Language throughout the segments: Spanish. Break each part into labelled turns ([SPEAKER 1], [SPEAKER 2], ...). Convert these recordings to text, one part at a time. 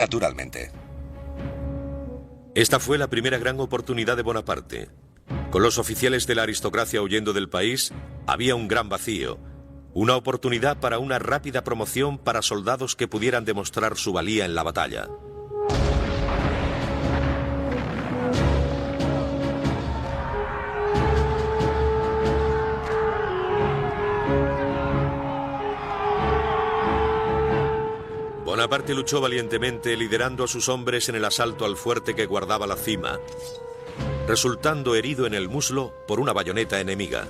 [SPEAKER 1] Naturalmente.
[SPEAKER 2] Esta fue la primera gran oportunidad de Bonaparte. Con los oficiales de la aristocracia huyendo del país, había un gran vacío. Una oportunidad para una rápida promoción para soldados que pudieran demostrar su valía en la batalla. Bonaparte luchó valientemente, liderando a sus hombres en el asalto al fuerte que guardaba la cima, resultando herido en el muslo por una bayoneta enemiga.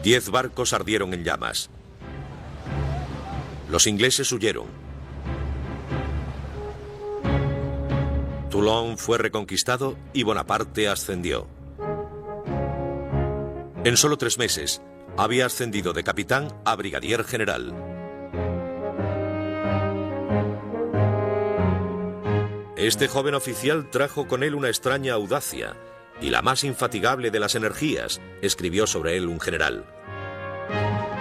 [SPEAKER 2] 10 barcos ardieron en llamas. Los ingleses huyeron. Toulon fue reconquistado y Bonaparte ascendió. En solo 3 meses, había ascendido de capitán a brigadier general. Este joven oficial trajo con él una extraña audacia y la más infatigable de las energías, escribió sobre él un general.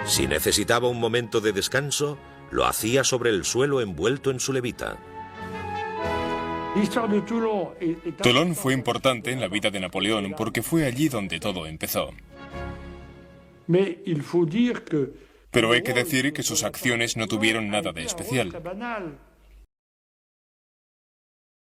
[SPEAKER 2] Si necesitaba un momento de descanso, lo hacía sobre el suelo envuelto en su levita.
[SPEAKER 3] Toulon fue importante en la vida de Napoleón porque fue allí donde todo empezó.
[SPEAKER 4] Pero
[SPEAKER 3] Pero hay que decir que sus acciones no tuvieron nada de especial.